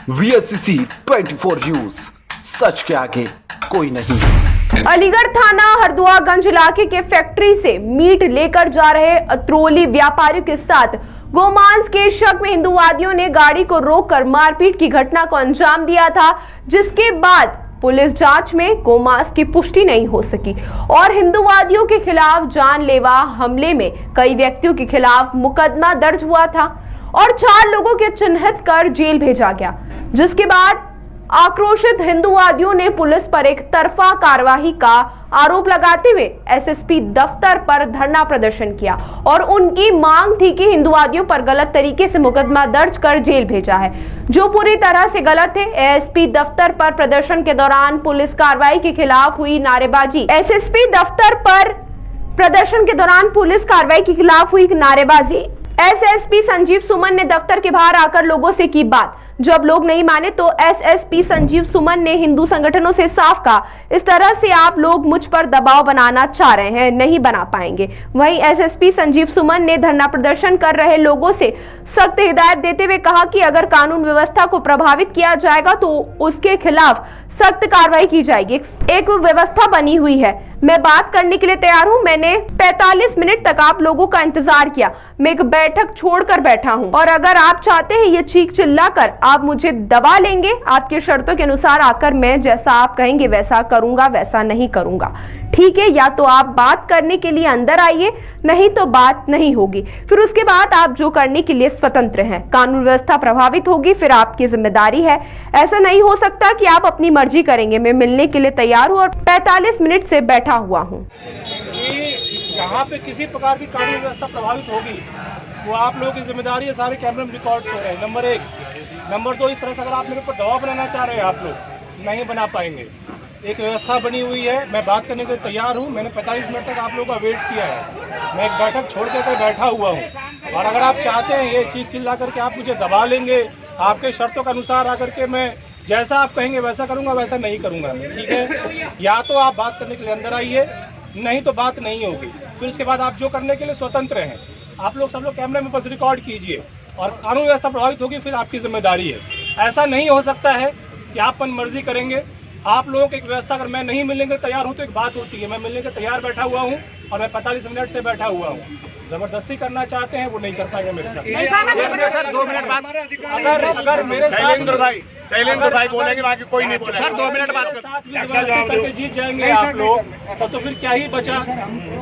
VSCC 24 news, सच के आगे कोई नहीं। अलीगढ़ थाना हरदुआगंज इलाके के फैक्ट्री से मीट लेकर जा रहे अतरौली व्यापारियों के साथ गोमांस के शक में हिंदुवादियों ने गाड़ी को रोककर मारपीट की घटना को अंजाम दिया था, जिसके बाद पुलिस जांच में गोमांस की पुष्टि नहीं हो सकी और हिंदुवादियों के खिलाफ जानलेवा हमले में कई व्यक्तियों के खिलाफ मुकदमा दर्ज हुआ था और 4 लोगों के चिन्हित कर जेल भेजा गया, जिसके बाद आक्रोशित हिंदुवादियों ने पुलिस पर एक तरफा कार्रवाई का आरोप लगाते हुए एसएसपी दफ्तर पर धरना प्रदर्शन किया और उनकी मांग थी कि हिंदुवादियों पर गलत तरीके से मुकदमा दर्ज कर जेल भेजा है, जो पूरी तरह से गलत है। एसपी दफ्तर पर प्रदर्शन के दौरान पुलिस कार्रवाई के खिलाफ हुई नारेबाजी। एसएसपी दफ्तर पर प्रदर्शन के दौरान पुलिस कार्रवाई के खिलाफ हुई नारेबाजी। एसएसपी संजीव सुमन ने दफ्तर के बाहर आकर लोगों से की बात। जब लोग नहीं माने तो एसएसपी संजीव सुमन ने हिंदू संगठनों से साफ कहा, इस तरह से आप लोग मुझ पर दबाव बनाना चाह रहे हैं, नहीं बना पाएंगे। वहीं एसएसपी संजीव सुमन ने धरना प्रदर्शन कर रहे लोगों से सख्त हिदायत देते हुए कहा कि अगर कानून व्यवस्था को प्रभावित किया जाएगा तो उसके खिलाफ सख्त कार्रवाई की जाएगी। एक व्यवस्था बनी हुई है, मैं बात करने के लिए तैयार हूं। मैंने 45 मिनट तक आप लोगों का इंतजार किया, मैं एक बैठक छोड़कर बैठा हूं और अगर आप चाहते हैं ये चीख चिल्लाकर आप मुझे दबा लेंगे, आपके शर्तों के अनुसार आकर मैं जैसा आप कहेंगे वैसा करूंगा, वैसा नहीं करूंगा, ठीक है? या तो आप बात करने के लिए अंदर आइए, नहीं तो बात नहीं होगी। फिर उसके बाद आप जो करने के लिए स्वतंत्र हैं। कानून व्यवस्था प्रभावित होगी, फिर आपकी जिम्मेदारी है। ऐसा नहीं हो सकता कि आप अपनी मर्जी करेंगे। मैं मिलने के लिए तैयार हूं और 45 मिनट से बैठा हुआ हूं। यहाँ पे किसी प्रकार की कानून व्यवस्था प्रभावित होगी वो आप लोगों की जिम्मेदारी है। सारे कैमरे में रिकॉर्ड हो रहे हैं, नंबर 1। नंबर 2, इस तरह से अगर आप मेरे ऊपर दबाव बनाना चाह रहे हैं, आप लोग नहीं बना पाएंगे। एक व्यवस्था बनी हुई है, मैं बात करने के लिए तैयार हूँ। मैंने 45 मिनट तक आप लोगों का वेट किया है। मैं एक बैठक छोड़ कर बैठा हुआ हूँ और अगर आप चाहते हैं ये चीख चिल्ला करके आप मुझे दबा लेंगे, आपके शर्तों के अनुसार आकर के मैं जैसा आप कहेंगे वैसा करूँगा, वैसा नहीं करूँगा, ठीक है? या तो आप बात करने के लिए अंदर आइए, नहीं तो बात नहीं होगी। फिर उसके बाद आप जो करने के लिए स्वतंत्र हैं। आप लोग सब लोग कैमरे में बस रिकॉर्ड कीजिए और कानून व्यवस्था प्रभावित होगी, फिर आपकी जिम्मेदारी है। ऐसा नहीं हो सकता है कि आप मन मर्जी करेंगे। आप लोगों की एक व्यवस्था अगर मैं नहीं मिलने के तैयार हूँ तो एक बात होती है, मैं मिलने के तैयार बैठा हुआ हूँ और मैं 45 मिनट से बैठा हुआ हूँ। जबरदस्ती करना चाहते हैं वो नहीं कर पाएंगे मेरे साथ। सर 2 मिनट बाद अगर मेरे शैलेंद्र भाई बोलेंगे, बाकी कोई नहीं बोलेगा। सर 2 मिनट बाद करके जीत जाएंगे आप लोग, तो फिर क्या ही बचा।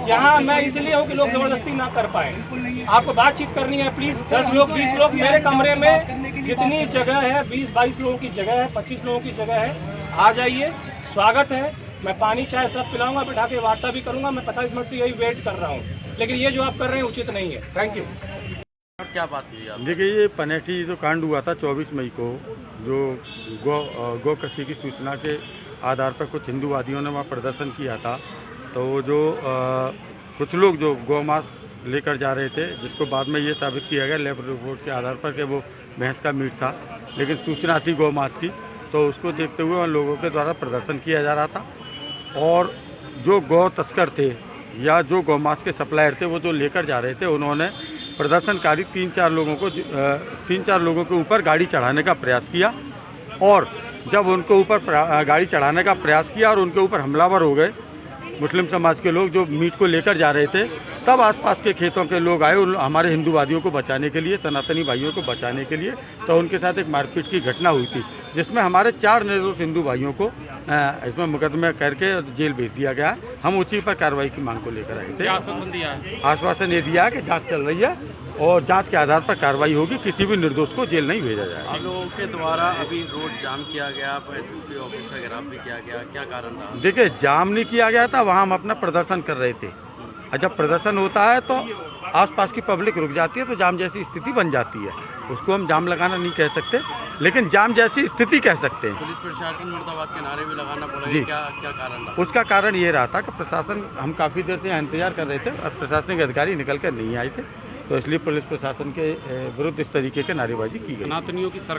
यहाँ मैं इसलिए हूँ कि लोग जबरदस्ती ना कर पाए। आपको बातचीत करनी है, प्लीज 10 लोग 20 लोग मेरे कमरे में जितनी जगह है, 20-22 लोगों की जगह है, 25 लोगों की जगह है, आ जाइए, स्वागत है। मैं पानी चाय सब पिलाऊंगा, बिठा के वार्ता भी करूंगा। मैं 45 मिनट से यही वेट कर रहा हूँ, लेकिन ये जो आप कर रहे हैं उचित नहीं है। Thank you. क्या बात हुई आप? देखिए, ये पनेठी जो कांड हुआ था 24 मई को, जो गौ कसी की सूचना के आधार पर कुछ हिंदुवादियों ने वहाँ प्रदर्शन किया था, तो वो जो कुछ लोग जो गौमांस लेकर जा रहे थे, जिसको बाद में ये साबित किया गया लैब रिपोर्ट के आधार पर कि वो भैंस का मीट था, लेकिन सूचना थी गौमांस की, तो उसको देखते हुए उन लोगों के द्वारा प्रदर्शन किया जा रहा था। और जो गौ तस्कर थे या जो गौमांस के सप्लायर थे, वो जो लेकर जा रहे थे, उन्होंने प्रदर्शनकारी 3-4 लोगों के ऊपर गाड़ी चढ़ाने का प्रयास किया और जब उनके ऊपर गाड़ी चढ़ाने का प्रयास किया और उनके ऊपर हमलावर हो गए मुस्लिम समाज के लोग जो मीट को लेकर जा रहे थे, तब आसपास के खेतों के लोग आए हमारे हिंदूवादियों को बचाने के लिए, सनातनी भाइयों को बचाने के लिए। तो उनके साथ एक मारपीट की घटना हुई थी, जिसमें हमारे 4 निर्दोष हिंदू भाइयों को इसमें मुकदमे करके जेल भेज दिया गया। हम उसी पर कार्रवाई की मांग को लेकर आए थे। आश्वासन ये दिया है कि जांच चल रही है और जांच के आधार पर कार्रवाई होगी, किसी भी निर्दोष को जेल नहीं भेजा जाएगा। आप लोगों के द्वारा अभी रोड जाम किया गया, एसएसपी ऑफिस का घेराव भी किया गया, क्या कारण रहा? देखिए, जाम नहीं किया गया था, वहाँ हम अपना प्रदर्शन कर रहे थे और जब प्रदर्शन होता है तो आसपास की पब्लिक रुक जाती है, तो जाम जैसी स्थिति बन जाती है। उसको हम जाम लगाना नहीं कह सकते, लेकिन जाम जैसी स्थिति कह सकते हैं। पुलिस प्रशासन मुर्दाबाद के नारे भी लगाना पड़ा, जी। क्या कारण रहा? उसका कारण ये रहा था कि प्रशासन, हम काफ़ी देर से इंतजार कर रहे थे और प्रशासनिक अधिकारी निकल कर नहीं आए थे, तो इसलिए पुलिस प्रशासन के विरुद्ध इस तरीके की नारेबाजी की गई। सनातनियों की सरकार